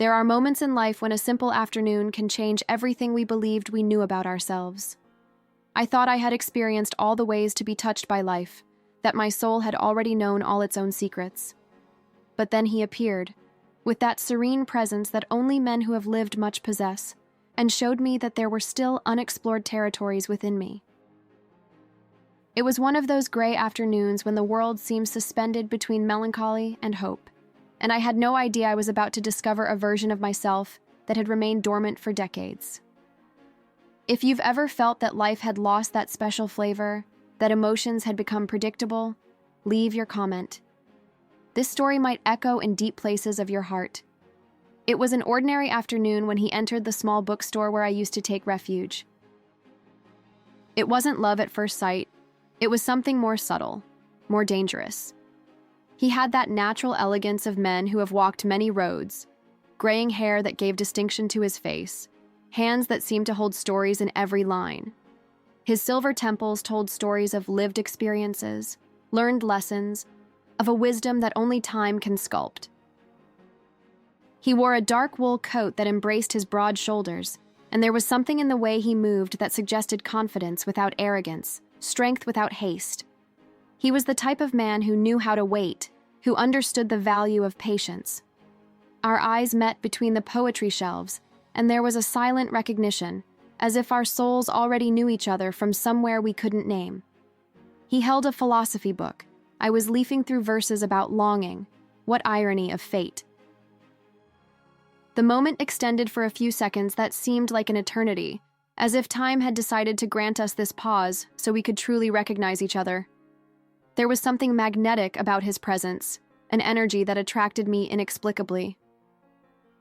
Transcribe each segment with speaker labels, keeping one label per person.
Speaker 1: There are moments in life when a simple afternoon can change everything we believed we knew about ourselves. I thought I had experienced all the ways to be touched by life, that my soul had already known all its own secrets. But then he appeared, with that serene presence that only men who have lived much possess, and showed me that there were still unexplored territories within me. It was one of those gray afternoons when the world seemed suspended between melancholy and hope, and I had no idea I was about to discover a version of myself that had remained dormant for decades. If you've ever felt that life had lost that special flavor, that emotions had become predictable, leave your comment. This story might echo in deep places of your heart. It was an ordinary afternoon when he entered the small bookstore where I used to take refuge. It wasn't love at first sight. It was something more subtle, more dangerous. He had that natural elegance of men who have walked many roads, graying hair that gave distinction to his face, hands that seemed to hold stories in every line. His silver temples told stories of lived experiences, learned lessons, of a wisdom that only time can sculpt. He wore a dark wool coat that embraced his broad shoulders, and there was something in the way he moved that suggested confidence without arrogance, strength without haste. He was the type of man who knew how to wait, who understood the value of patience. Our eyes met between the poetry shelves, and there was a silent recognition, as if our souls already knew each other from somewhere we couldn't name. He held a philosophy book. I was leafing through verses about longing. What irony of fate. The moment extended for a few seconds that seemed like an eternity, as if time had decided to grant us this pause so we could truly recognize each other. There was something magnetic about his presence, an energy that attracted me inexplicably.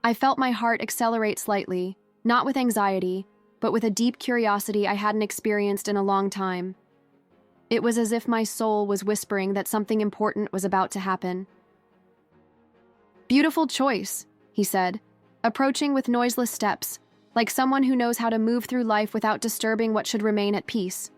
Speaker 1: I felt my heart accelerate slightly, not with anxiety, but with a deep curiosity I hadn't experienced in a long time. It was as if my soul was whispering that something important was about to happen. "Beautiful choice," he said, approaching with noiseless steps, like someone who knows how to move through life without disturbing what should remain at peace.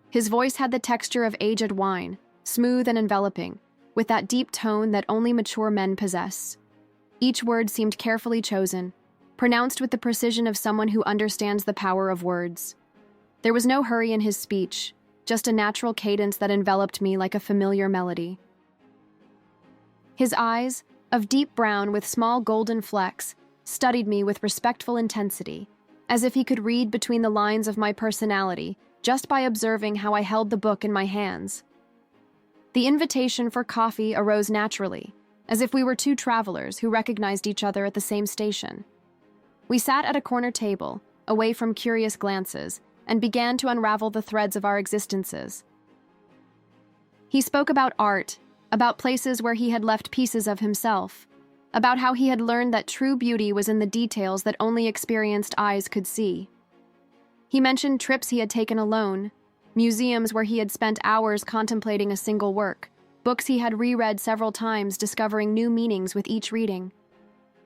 Speaker 1: His voice had the texture of aged wine, smooth and enveloping, with that deep tone that only mature men possess. Each word seemed carefully chosen, pronounced with the precision of someone who understands the power of words. There was no hurry in his speech, just a natural cadence that enveloped me like a familiar melody. His eyes, of deep brown with small golden flecks, studied me with respectful intensity, as if he could read between the lines of my personality just by observing how I held the book in my hands. The invitation for coffee arose naturally, as if we were two travelers who recognized each other at the same station. We sat at a corner table, away from curious glances, and began to unravel the threads of our existences. He spoke about art, about places where he had left pieces of himself, about how he had learned that true beauty was in the details that only experienced eyes could see. He mentioned trips he had taken alone, museums where he had spent hours contemplating a single work, books he had reread several times, discovering new meanings with each reading.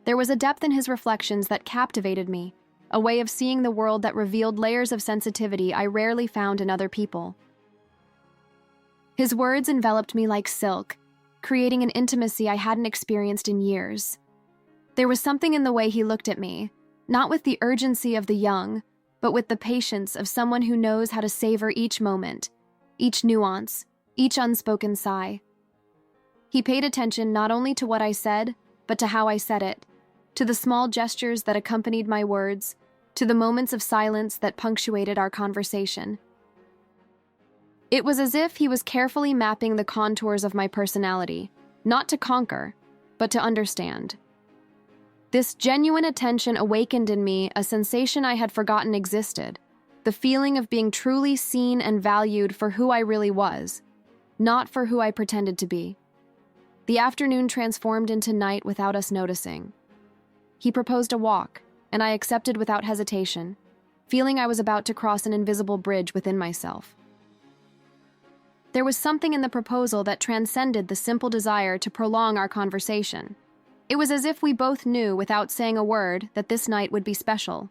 Speaker 1: There was a depth in his reflections that captivated me, a way of seeing the world that revealed layers of sensitivity I rarely found in other people. His words enveloped me like silk, creating an intimacy I hadn't experienced in years. There was something in the way he looked at me, not with the urgency of the young, but with the patience of someone who knows how to savor each moment, each nuance, each unspoken sigh. He paid attention not only to what I said, but to how I said it, to the small gestures that accompanied my words, to the moments of silence that punctuated our conversation. It was as if he was carefully mapping the contours of my personality, not to conquer, but to understand. This genuine attention awakened in me a sensation I had forgotten existed, the feeling of being truly seen and valued for who I really was, not for who I pretended to be. The afternoon transformed into night without us noticing. He proposed a walk, and I accepted without hesitation, feeling I was about to cross an invisible bridge within myself. There was something in the proposal that transcended the simple desire to prolong our conversation. It was as if we both knew, without saying a word, that this night would be special.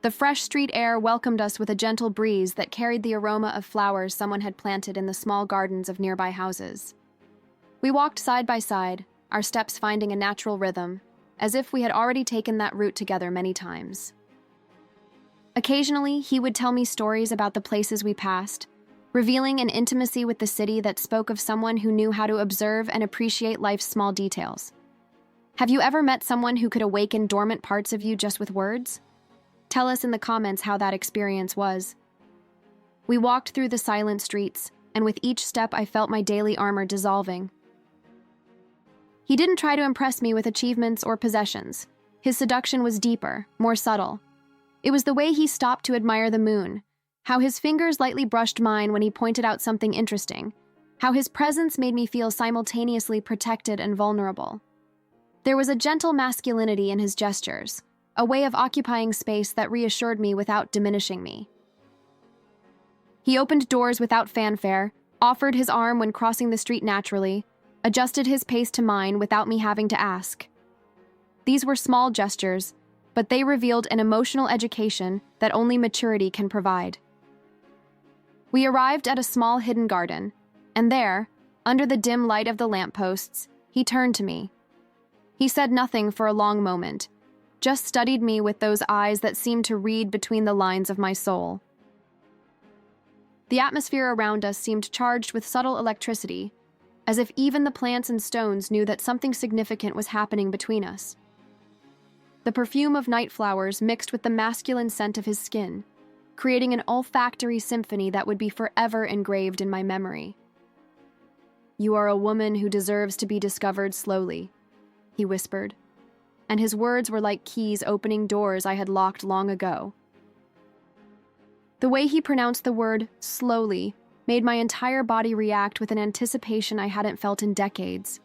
Speaker 1: The fresh street air welcomed us with a gentle breeze that carried the aroma of flowers someone had planted in the small gardens of nearby houses. We walked side by side, our steps finding a natural rhythm, as if we had already taken that route together many times. Occasionally, he would tell me stories about the places we passed, revealing an intimacy with the city that spoke of someone who knew how to observe and appreciate life's small details. Have you ever met someone who could awaken dormant parts of you just with words? Tell us in the comments how that experience was. We walked through the silent streets, and with each step I felt my daily armor dissolving. He didn't try to impress me with achievements or possessions. His seduction was deeper, more subtle. It was the way he stopped to admire the moon, how his fingers lightly brushed mine when he pointed out something interesting, how his presence made me feel simultaneously protected and vulnerable. There was a gentle masculinity in his gestures, a way of occupying space that reassured me without diminishing me. He opened doors without fanfare, offered his arm when crossing the street naturally, adjusted his pace to mine without me having to ask. These were small gestures, but they revealed an emotional education that only maturity can provide. We arrived at a small hidden garden, and there, under the dim light of the lampposts, he turned to me. He said nothing for a long moment, just studied me with those eyes that seemed to read between the lines of my soul. The atmosphere around us seemed charged with subtle electricity, as if even the plants and stones knew that something significant was happening between us. The perfume of night flowers mixed with the masculine scent of his skin, creating an olfactory symphony that would be forever engraved in my memory. "You are a woman who deserves to be discovered slowly," he whispered, and his words were like keys opening doors I had locked long ago. The way he pronounced the word slowly made my entire body react with an anticipation I hadn't felt in decades.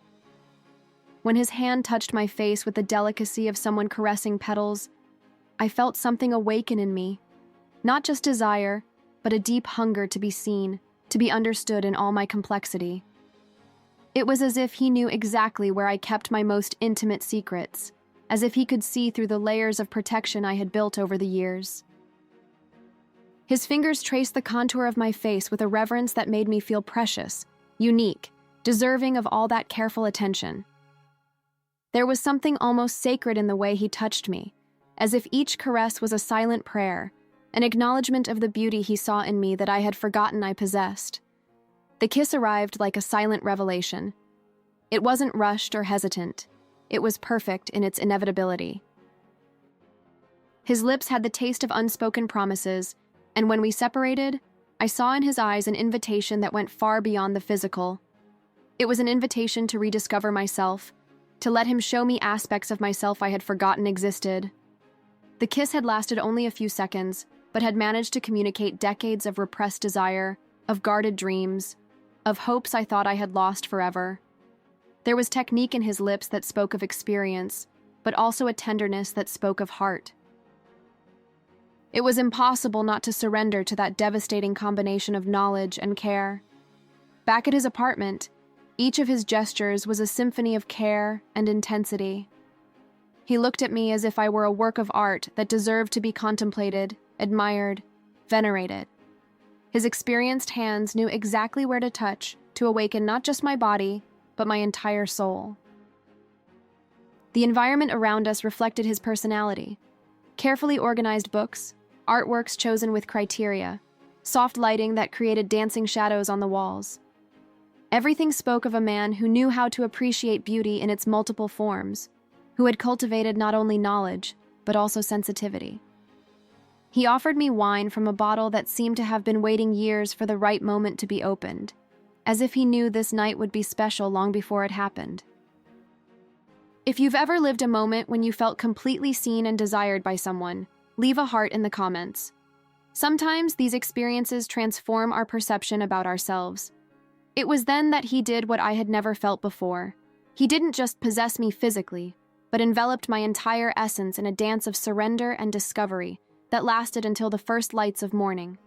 Speaker 1: When his hand touched my face with the delicacy of someone caressing petals, I felt something awaken in me. Not just desire, but a deep hunger to be seen, to be understood in all my complexity. It was as if he knew exactly where I kept my most intimate secrets, as if he could see through the layers of protection I had built over the years. His fingers traced the contour of my face with a reverence that made me feel precious, unique, deserving of all that careful attention. There was something almost sacred in the way he touched me, as if each caress was a silent prayer, an acknowledgement of the beauty he saw in me that I had forgotten I possessed. The kiss arrived like a silent revelation. It wasn't rushed or hesitant. It was perfect in its inevitability. His lips had the taste of unspoken promises, and when we separated, I saw in his eyes an invitation that went far beyond the physical. It was an invitation to rediscover myself, to let him show me aspects of myself I had forgotten existed. The kiss had lasted only a few seconds, but had managed to communicate decades of repressed desire, of guarded dreams, of hopes I thought I had lost forever. There was technique in his lips that spoke of experience, but also a tenderness that spoke of heart. It was impossible not to surrender to that devastating combination of knowledge and care. Back at his apartment, each of his gestures was a symphony of care and intensity. He looked at me as if I were a work of art that deserved to be contemplated, admired, venerated. His experienced hands knew exactly where to touch to awaken not just my body, but my entire soul. The environment around us reflected his personality. Carefully organized books, artworks chosen with criteria, soft lighting that created dancing shadows on the walls. Everything spoke of a man who knew how to appreciate beauty in its multiple forms, who had cultivated not only knowledge, but also sensitivity. He offered me wine from a bottle that seemed to have been waiting years for the right moment to be opened, as if he knew this night would be special long before it happened. If you've ever lived a moment when you felt completely seen and desired by someone, leave a heart in the comments. Sometimes these experiences transform our perception about ourselves. It was then that he did what I had never felt before. He didn't just possess me physically, but enveloped my entire essence in a dance of surrender and discovery that lasted until the first lights of morning.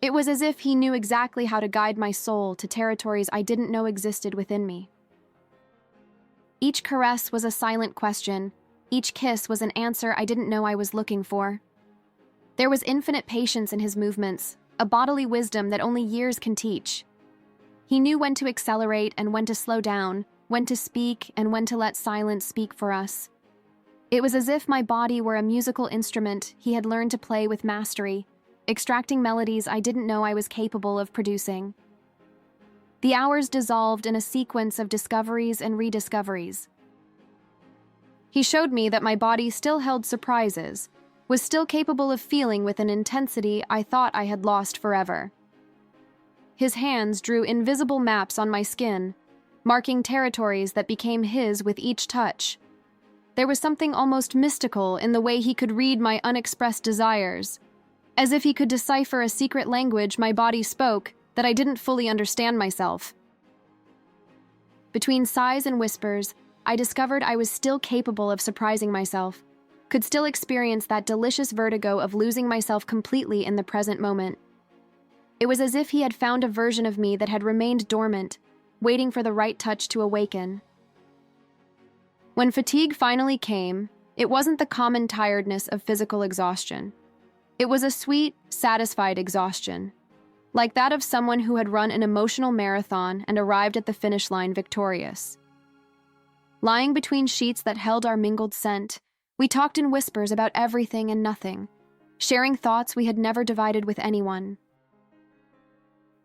Speaker 1: It was as if he knew exactly how to guide my soul to territories I didn't know existed within me. Each caress was a silent question. Each kiss was an answer I didn't know I was looking for. There was infinite patience in his movements, a bodily wisdom that only years can teach. He knew when to accelerate and when to slow down, when to speak and when to let silence speak for us. It was as if my body were a musical instrument he had learned to play with mastery, extracting melodies I didn't know I was capable of producing. The hours dissolved in a sequence of discoveries and rediscoveries. He showed me that my body still held surprises, was still capable of feeling with an intensity I thought I had lost forever. His hands drew invisible maps on my skin, marking territories that became his with each touch. There was something almost mystical in the way he could read my unexpressed desires, as if he could decipher a secret language my body spoke that I didn't fully understand myself. Between sighs and whispers, I discovered I was still capable of surprising myself, could still experience that delicious vertigo of losing myself completely in the present moment. It was as if he had found a version of me that had remained dormant, waiting for the right touch to awaken. When fatigue finally came, it wasn't the common tiredness of physical exhaustion. It was a sweet, satisfied exhaustion, like that of someone who had run an emotional marathon and arrived at the finish line victorious. Lying between sheets that held our mingled scent, we talked in whispers about everything and nothing, sharing thoughts we had never divided with anyone.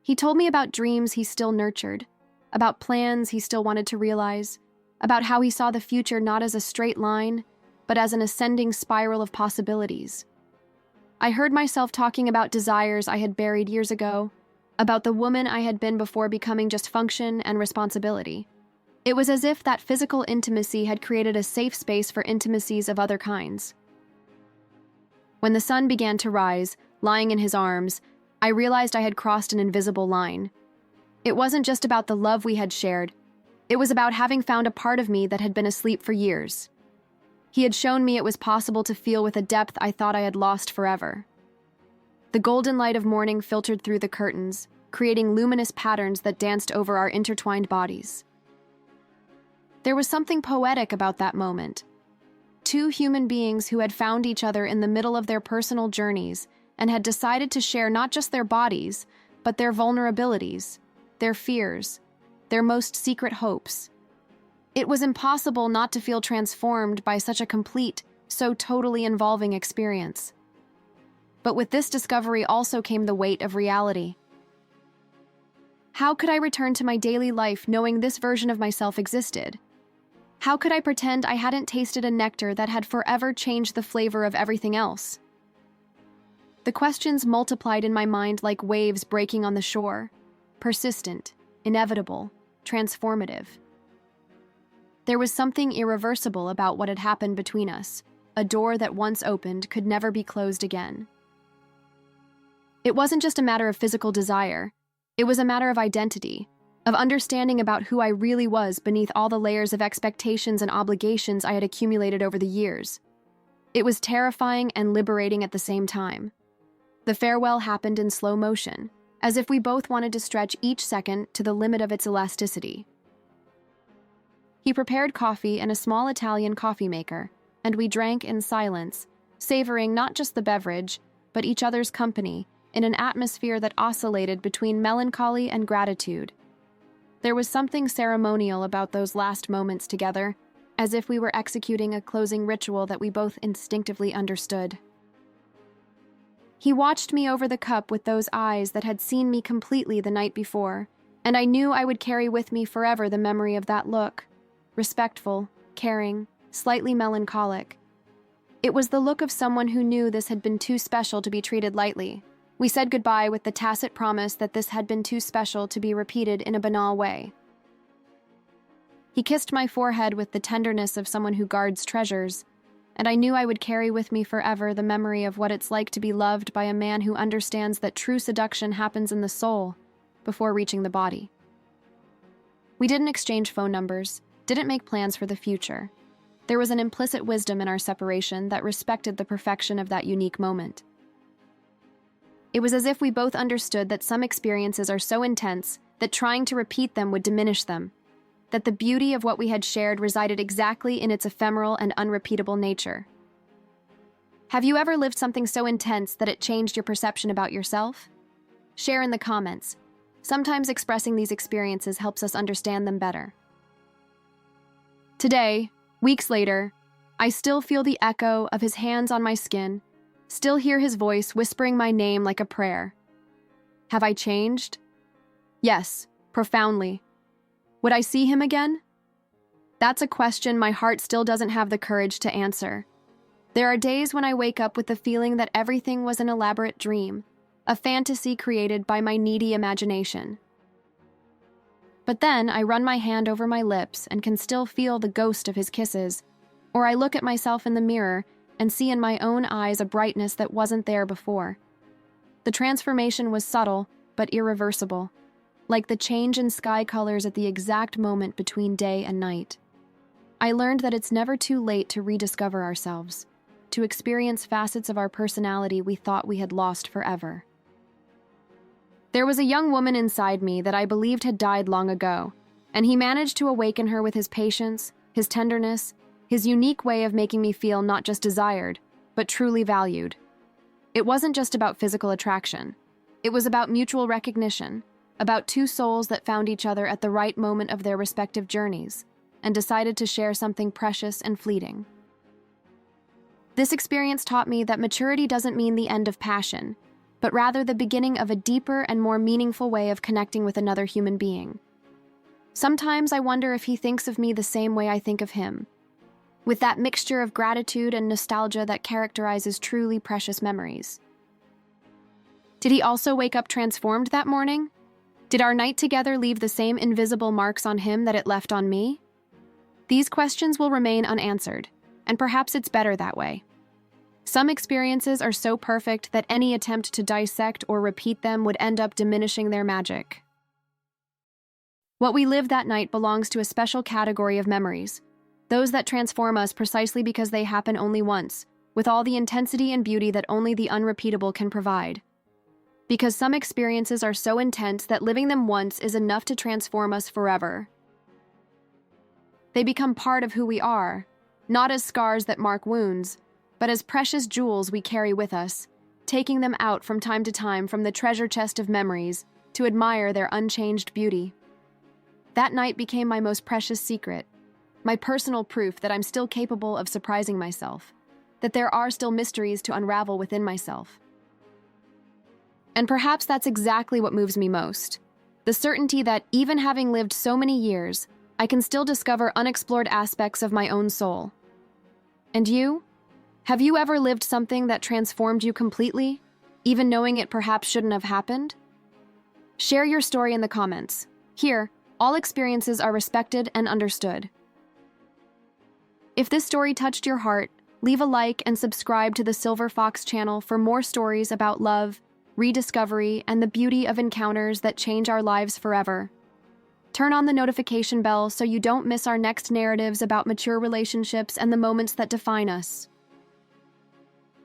Speaker 1: He told me about dreams he still nurtured, about plans he still wanted to realize, about how he saw the future not as a straight line, but as an ascending spiral of possibilities. I heard myself talking about desires I had buried years ago, about the woman I had been before becoming just function and responsibility. It was as if that physical intimacy had created a safe space for intimacies of other kinds. When the sun began to rise, lying in his arms, I realized I had crossed an invisible line. It wasn't just about the love we had shared. It was about having found a part of me that had been asleep for years. He had shown me it was possible to feel with a depth I thought I had lost forever. The golden light of morning filtered through the curtains, creating luminous patterns that danced over our intertwined bodies. There was something poetic about that moment. Two human beings who had found each other in the middle of their personal journeys and had decided to share not just their bodies, but their vulnerabilities, their fears, their most secret hopes. It was impossible not to feel transformed by such a complete, so totally involving experience. But with this discovery also came the weight of reality. How could I return to my daily life knowing this version of myself existed? How could I pretend I hadn't tasted a nectar that had forever changed the flavor of everything else? The questions multiplied in my mind like waves breaking on the shore, persistent, inevitable, transformative. There was something irreversible about what had happened between us. A door that once opened could never be closed again. It wasn't just a matter of physical desire. It was a matter of identity, of understanding about who I really was beneath all the layers of expectations and obligations I had accumulated over the years. It was terrifying and liberating at the same time. The farewell happened in slow motion, as if we both wanted to stretch each second to the limit of its elasticity. He prepared coffee in a small Italian coffee maker, and we drank in silence, savoring not just the beverage, but each other's company, in an atmosphere that oscillated between melancholy and gratitude. There was something ceremonial about those last moments together, as if we were executing a closing ritual that we both instinctively understood. He watched me over the cup with those eyes that had seen me completely the night before, and I knew I would carry with me forever the memory of that look. Respectful, caring, slightly melancholic. It was the look of someone who knew this had been too special to be treated lightly. We said goodbye with the tacit promise that this had been too special to be repeated in a banal way. He kissed my forehead with the tenderness of someone who guards treasures, and I knew I would carry with me forever the memory of what it's like to be loved by a man who understands that true seduction happens in the soul before reaching the body. We didn't exchange phone numbers, didn't make plans for the future. There was an implicit wisdom in our separation that respected the perfection of that unique moment. It was as if we both understood that some experiences are so intense that trying to repeat them would diminish them, that the beauty of what we had shared resided exactly in its ephemeral and unrepeatable nature. Have you ever lived something so intense that it changed your perception about yourself? Share in the comments. Sometimes expressing these experiences helps us understand them better. Today, weeks later, I still feel the echo of his hands on my skin, still hear his voice whispering my name like a prayer. Have I changed? Yes, profoundly. Would I see him again? That's a question my heart still doesn't have the courage to answer. There are days when I wake up with the feeling that everything was an elaborate dream, a fantasy created by my needy imagination. But then I run my hand over my lips and can still feel the ghost of his kisses, or I look at myself in the mirror and see in my own eyes a brightness that wasn't there before. The transformation was subtle, but irreversible, like the change in sky colors at the exact moment between day and night. I learned that it's never too late to rediscover ourselves, to experience facets of our personality we thought we had lost forever. There was a young woman inside me that I believed had died long ago, and he managed to awaken her with his patience, his tenderness, his unique way of making me feel not just desired, but truly valued. It wasn't just about physical attraction. It was about mutual recognition, about two souls that found each other at the right moment of their respective journeys and decided to share something precious and fleeting. This experience taught me that maturity doesn't mean the end of passion, but rather the beginning of a deeper and more meaningful way of connecting with another human being. Sometimes I wonder if he thinks of me the same way I think of him, with that mixture of gratitude and nostalgia that characterizes truly precious memories. Did he also wake up transformed that morning? Did our night together leave the same invisible marks on him that it left on me? These questions will remain unanswered, and perhaps it's better that way. Some experiences are so perfect that any attempt to dissect or repeat them would end up diminishing their magic. What we lived that night belongs to a special category of memories, those that transform us precisely because they happen only once, with all the intensity and beauty that only the unrepeatable can provide. Because some experiences are so intense that living them once is enough to transform us forever. They become part of who we are, not as scars that mark wounds, but as precious jewels we carry with us, taking them out from time to time from the treasure chest of memories to admire their unchanged beauty. That night became my most precious secret, my personal proof that I'm still capable of surprising myself, that there are still mysteries to unravel within myself. And perhaps that's exactly what moves me most, the certainty that even having lived so many years, I can still discover unexplored aspects of my own soul. And you? Have you ever lived something that transformed you completely, even knowing it perhaps shouldn't have happened? Share your story in the comments. Here, all experiences are respected and understood. If this story touched your heart, leave a like and subscribe to the Silver Fox channel for more stories about love, rediscovery, and the beauty of encounters that change our lives forever. Turn on the notification bell so you don't miss our next narratives about mature relationships and the moments that define us.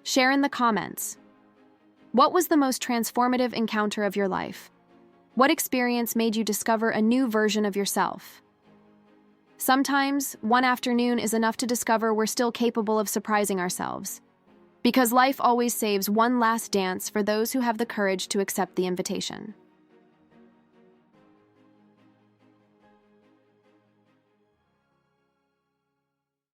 Speaker 1: Share in the comments. What was the most transformative encounter of your life? What experience made you discover a new version of yourself? Sometimes, one afternoon is enough to discover we're still capable of surprising ourselves. Because life always saves one last dance for those who have the courage to accept the invitation.